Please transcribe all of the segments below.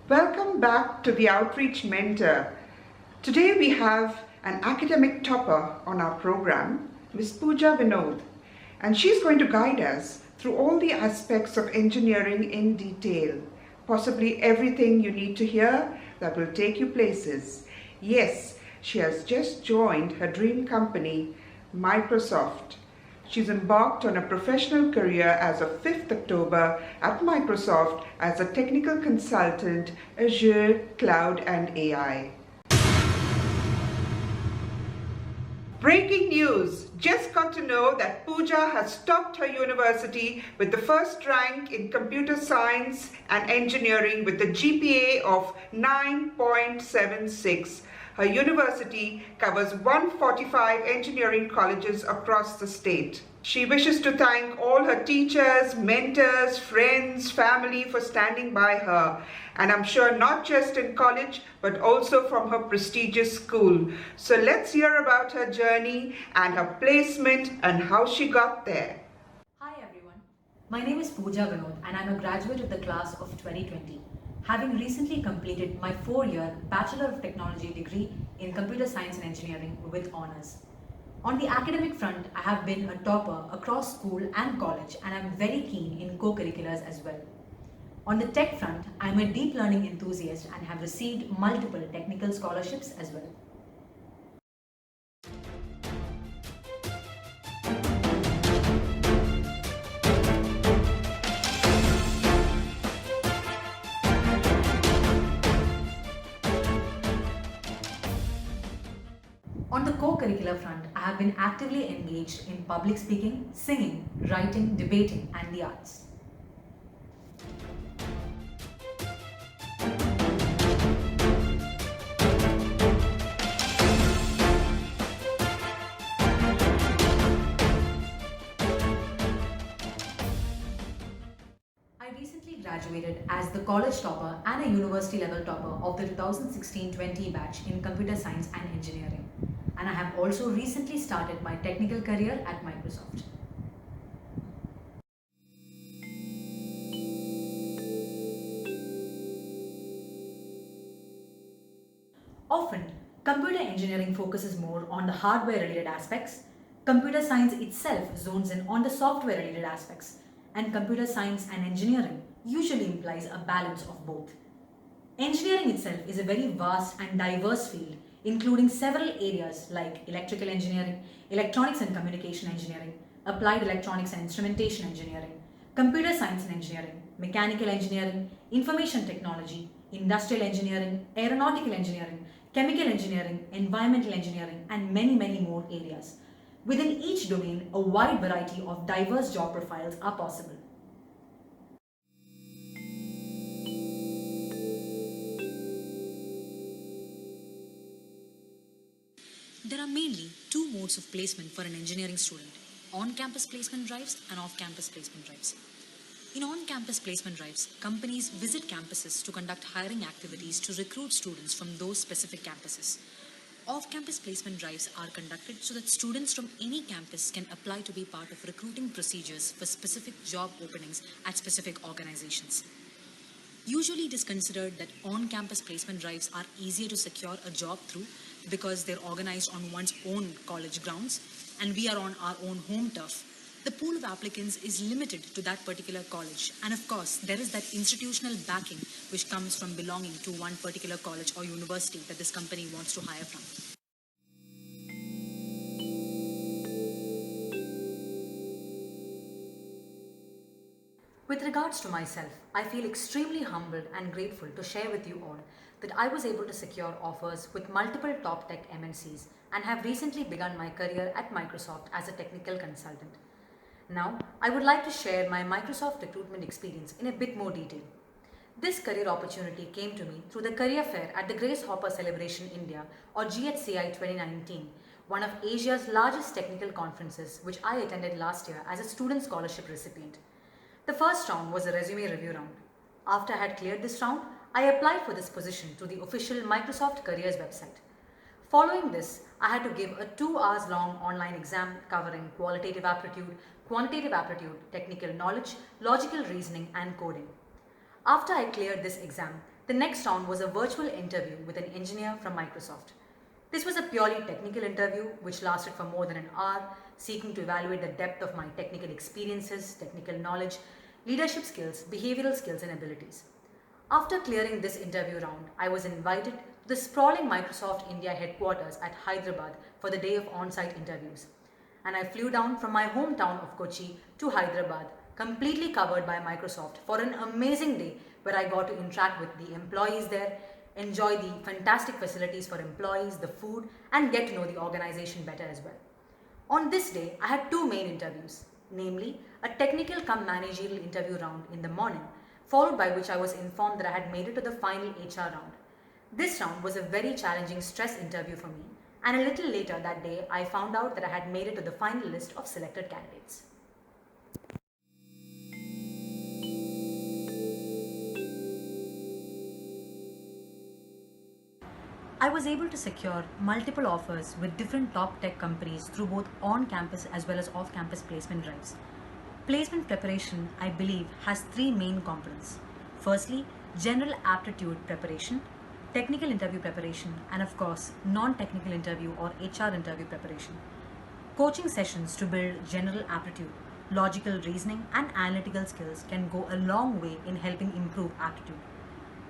Welcome back to the Outreach Mentor. Today we have an academic topper on our program, Ms. Pooja Vinod, and she's going to guide us through all the aspects of engineering in detail, possibly everything you need to hear that will take you places. Yes, she has just joined her dream company, Microsoft. She's embarked on a professional career as of 5th October at Microsoft as a technical consultant, Azure, Cloud and AI. Breaking news! Just got to know that Pooja has topped her university with the first rank in computer science and engineering with a GPA of 9.76. Her university covers 145 engineering colleges across the state. She wishes to thank all her teachers, mentors, friends, family for standing by her. And I'm sure not just in college, but also from her prestigious school. So let's hear about her journey and her placement and how she got there. Hi everyone, my name is Pooja Vinod and I'm a graduate of the class of 2020, having recently completed my 4-year Bachelor of Technology degree in Computer Science and Engineering with honours. On the academic front, I have been a topper across school and college and I'm very keen in co-curriculars as well. On the tech front, I am a deep learning enthusiast and have received multiple technical scholarships as well. On the co-curricular front, I have been actively engaged in public speaking, singing, writing, debating and the arts. I recently graduated as the college topper and a university level topper of the 2016-20 batch in computer science and engineering. And I have also recently started my technical career at Microsoft. Often, computer engineering focuses more on the hardware related aspects, computer science itself zones in on the software related aspects, and computer science and engineering usually implies a balance of both. Engineering itself is a very vast and diverse field, including several areas like electrical engineering, electronics and communication engineering, applied electronics and instrumentation engineering, computer science and engineering, mechanical engineering, information technology, industrial engineering, aeronautical engineering, chemical engineering, environmental engineering, and many, many more areas. Within each domain, a wide variety of diverse job profiles are possible. There are mainly two modes of placement for an engineering student: on-campus placement drives and off-campus placement drives. In on-campus placement drives, companies visit campuses to conduct hiring activities to recruit students from those specific campuses. Off-campus placement drives are conducted so that students from any campus can apply to be part of recruiting procedures for specific job openings at specific organizations. Usually, it is considered that on-campus placement drives are easier to secure a job through because they're organized on one's own college grounds and we are on our own home turf. The pool of applicants is limited to that particular college, and of course, there is that institutional backing which comes from belonging to one particular college or university that this company wants to hire from. With regards to myself, I feel extremely humbled and grateful to share with you all that I was able to secure offers with multiple top tech MNCs and have recently begun my career at Microsoft as a technical consultant. Now, I would like to share my Microsoft recruitment experience in a bit more detail. This career opportunity came to me through the career fair at the Grace Hopper Celebration India or GHCI 2019, one of Asia's largest technical conferences which I attended last year as a student scholarship recipient. The first round was a resume review round. After I had cleared this round, I applied for this position through the official Microsoft Careers website. Following this, I had to give a 2 hours long online exam covering qualitative aptitude, quantitative aptitude, technical knowledge, logical reasoning, and coding. After I cleared this exam, The next round was a virtual interview with an engineer from Microsoft. This was a purely technical interview which lasted for more than an hour, seeking to evaluate the depth of my technical experiences, technical knowledge, leadership skills, behavioral skills, and abilities. After clearing this interview round, I was invited to the sprawling Microsoft India headquarters at Hyderabad for the day of on site interviews. And I flew down from my hometown of Kochi to Hyderabad, completely covered by Microsoft, for an amazing day where I got to interact with the employees there, enjoy the fantastic facilities for employees, the food, and get to know the organization better as well. On this day, I had two main interviews, namely a technical cum managerial interview round in the morning, followed by which I was informed that I had made it to the final HR round. This round was a very challenging stress interview for me, and a little later that day, I found out that I had made it to the final list of selected candidates. I was able to secure multiple offers with different top tech companies through both on-campus as well as off-campus placement drives. Placement preparation, I believe, has three main components. Firstly, general aptitude preparation, technical interview preparation, and of course, non-technical interview or HR interview preparation. Coaching sessions to build general aptitude, logical reasoning, and analytical skills can go a long way in helping improve aptitude.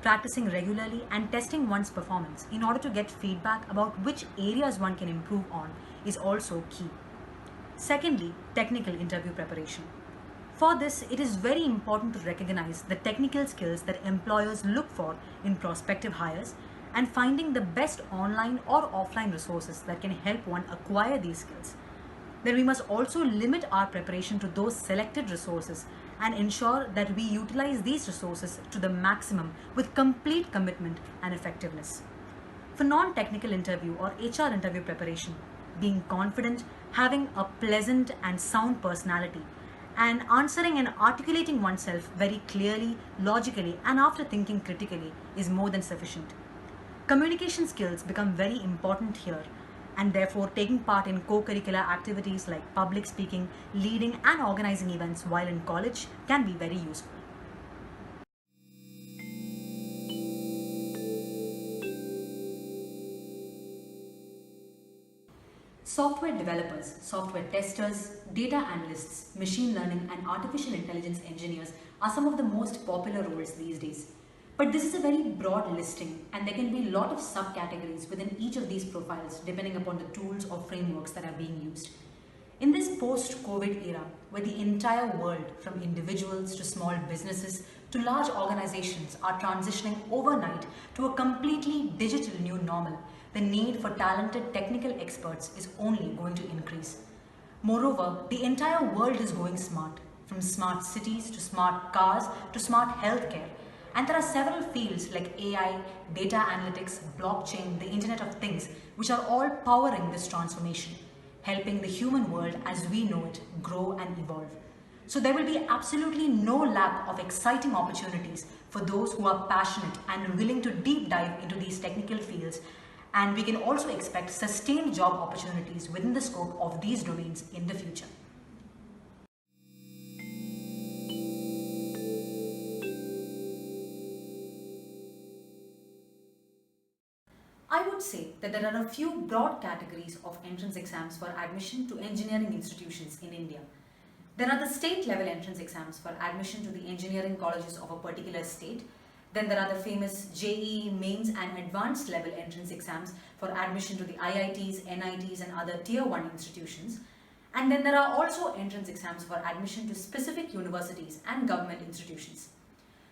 Practicing regularly and testing one's performance in order to get feedback about which areas one can improve on is also key. Secondly, technical interview preparation. For this, it is very important to recognize the technical skills that employers look for in prospective hires and finding the best online or offline resources that can help one acquire these skills. Then we must also limit our preparation to those selected resources and ensure that we utilize these resources to the maximum with complete commitment and effectiveness. For non-technical interview or HR interview preparation, being confident, having a pleasant and sound personality, and answering and articulating oneself very clearly, logically, and after thinking critically is more than sufficient. Communication skills become very important here, and therefore taking part in co-curricular activities like public speaking, leading and organizing events while in college can be very useful. Software developers, software testers, data analysts, machine learning and artificial intelligence engineers are some of the most popular roles these days. But this is a very broad listing and there can be a lot of subcategories within each of these profiles depending upon the tools or frameworks that are being used. In this post-COVID era, where the entire world, from individuals to small businesses to large organizations, are transitioning overnight to a completely digital new normal, the need for talented technical experts is only going to increase. Moreover, the entire world is going smart, from smart cities to smart cars to smart healthcare. And there are several fields like AI, data analytics, blockchain, the Internet of Things, which are all powering this transformation, helping the human world as we know it grow and evolve. So there will be absolutely no lack of exciting opportunities for those who are passionate and willing to deep dive into these technical fields. And we can also expect sustained job opportunities within the scope of these domains in the future. I would say that there are a few broad categories of entrance exams for admission to engineering institutions in India. There are the state level entrance exams for admission to the engineering colleges of a particular state. Then there are the famous JEE mains and advanced level entrance exams for admission to the IITs, NITs and other tier 1 institutions. And then there are also entrance exams for admission to specific universities and government institutions.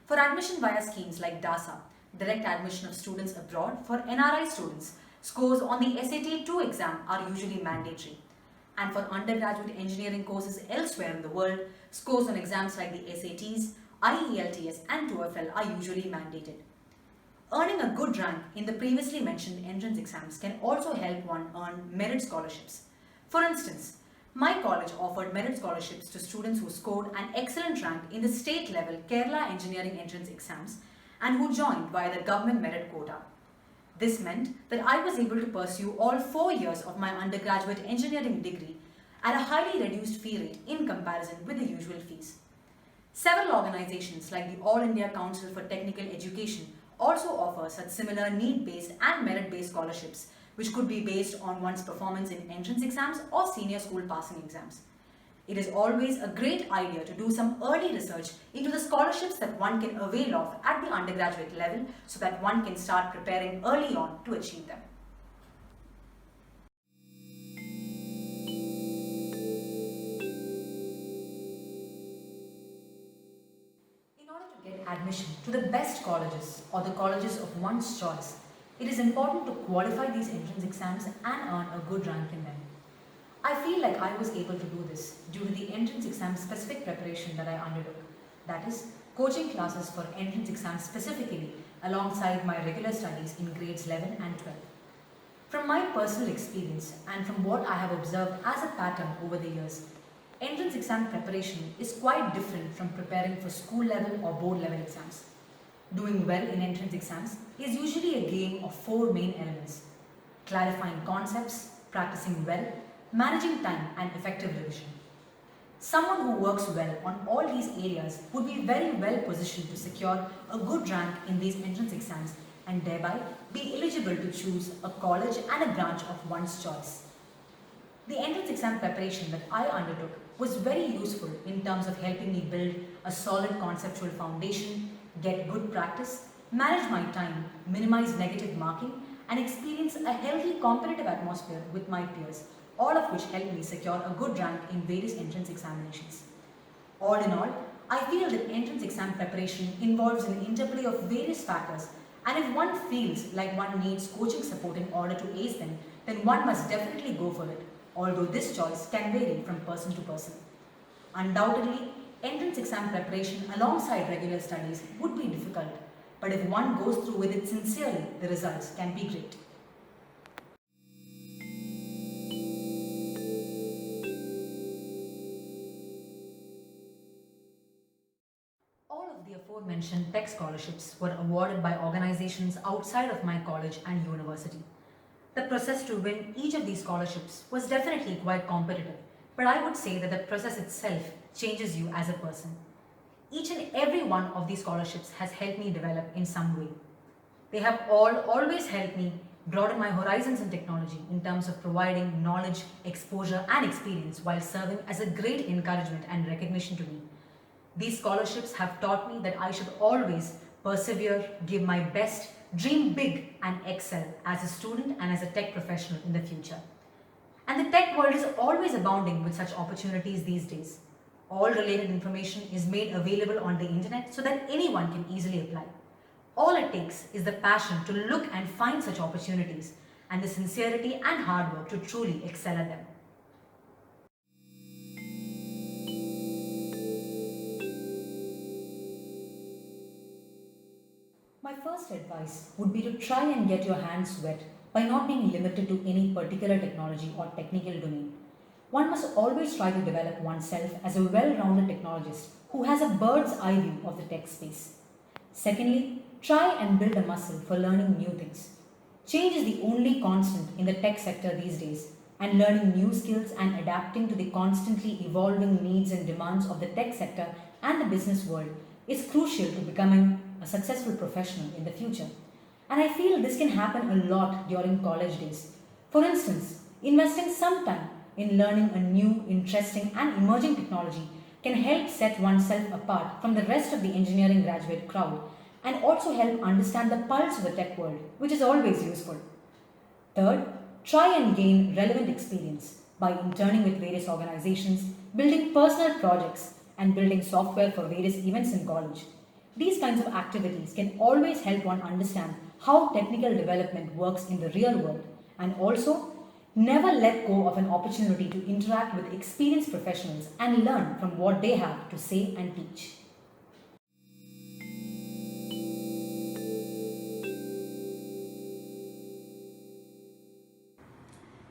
For admission via schemes like DASA, direct admission of students abroad, for NRI students, scores on the SAT 2 exam are usually mandatory. And for undergraduate engineering courses elsewhere in the world, scores on exams like the SATs, RELTS and TOEFL are usually mandated. Earning a good rank in the previously mentioned entrance exams can also help one earn merit scholarships. For instance, my college offered merit scholarships to students who scored an excellent rank in the state level Kerala engineering entrance exams and who joined via the government merit quota. This meant that I was able to pursue all 4 years of my undergraduate engineering degree at a highly reduced fee rate in comparison with the usual fees. Several organizations like the All India Council for Technical Education also offer such similar need-based and merit-based scholarships, which could be based on one's performance in entrance exams or senior school passing exams. It is always a great idea to do some early research into the scholarships that one can avail of at the undergraduate level so that one can start preparing early on to achieve them. In order to get admission to the best colleges or the colleges of one's choice, it is important to qualify these entrance exams and earn a good rank in them. I feel like I was able to do this due to the entrance exam specific preparation that I undertook. That is, coaching classes for entrance exams specifically alongside my regular studies in grades 11 and 12. From my personal experience and from what I have observed as a pattern over the years, entrance exam preparation is quite different from preparing for school level or board level exams. Doing well in entrance exams is usually a game of four main elements: clarifying concepts, practicing well, managing time and effective revision. Someone who works well on all these areas would be very well positioned to secure a good rank in these entrance exams and thereby be eligible to choose a college and a branch of one's choice. The entrance exam preparation that I undertook was very useful in terms of helping me build a solid conceptual foundation, get good practice, manage my time, minimize negative marking, and experience a healthy competitive atmosphere with my peers, all of which helped me secure a good rank in various entrance examinations. All in all, I feel that entrance exam preparation involves an interplay of various factors, and if one feels like one needs coaching support in order to ace them, then one must definitely go for it, although this choice can vary from person to person. Undoubtedly, entrance exam preparation alongside regular studies would be difficult, but if one goes through with it sincerely, the results can be great. All of the aforementioned tech scholarships were awarded by organizations outside of my college and university. The process to win each of these scholarships was definitely quite competitive, but I would say that the process itself changes you as a person. Each and every one of these scholarships has helped me develop in some way. They have always helped me broaden my horizons in technology in terms of providing knowledge, exposure, and experience while serving as a great encouragement and recognition to me. These scholarships have taught me that I should always persevere, give my best, dream big, and excel as a student and as a tech professional in the future. And the tech world is always abounding with such opportunities these days. All related information is made available on the internet so that anyone can easily apply. All it takes is the passion to look and find such opportunities and the sincerity and hard work to truly excel at them. My first advice would be to try and get your hands wet by not being limited to any particular technology or technical domain. One must always try to develop oneself as a well-rounded technologist who has a bird's eye view of the tech space. Secondly, try and build a muscle for learning new things. Change is the only constant in the tech sector these days, and learning new skills and adapting to the constantly evolving needs and demands of the tech sector and the business world is crucial to becoming a successful professional in the future. And I feel this can happen a lot during college days. For instance, investing some time in learning a new, interesting, and emerging technology can help set oneself apart from the rest of the engineering graduate crowd and also help understand the pulse of the tech world, which is always useful. Third, try and gain relevant experience by interning with various organizations, building personal projects, and building software for various events in college. These kinds of activities can always help one understand how technical development works in the real world, and also never let go of an opportunity to interact with experienced professionals and learn from what they have to say and teach.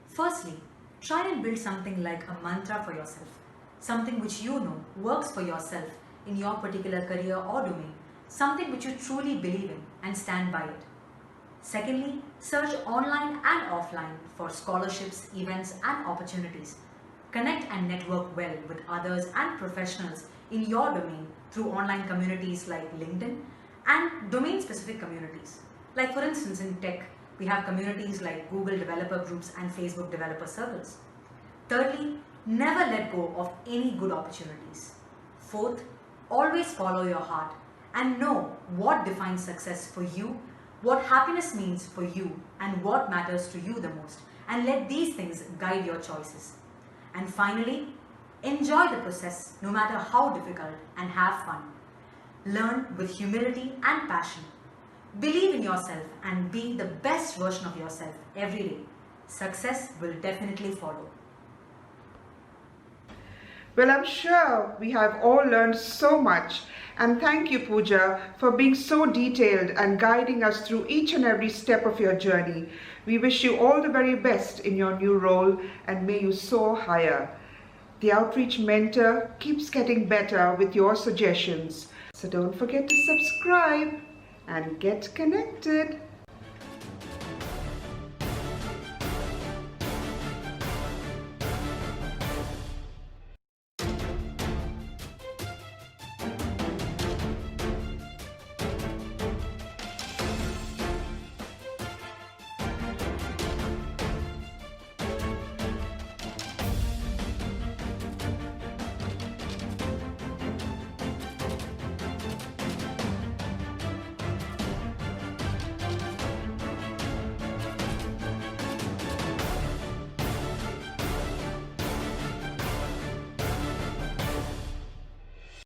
Firstly, try and build something like a mantra for yourself, something which you know works for yourself in your particular career or domain, something which you truly believe in and stand by it. Secondly, search online and offline for scholarships, events, and opportunities. Connect and network well with others and professionals in your domain through online communities like LinkedIn, and domain-specific communities. Like for instance, in tech, we have communities like Google developer groups and Facebook developer circles. Thirdly, never let go of any good opportunities. Fourth, always follow your heart and know what defines success for you, what happiness means for you, and what matters to you the most. And let these things guide your choices. And finally, enjoy the process no matter how difficult and have fun. Learn with humility and passion. Believe in yourself and be the best version of yourself every day. Success will definitely follow. Well, I'm sure we have all learned so much, and thank you, Pooja, for being so detailed and guiding us through each and every step of your journey. We wish you all the very best in your new role, and may you soar higher. The Outreach Mentor keeps getting better with your suggestions, so don't forget to subscribe and get connected.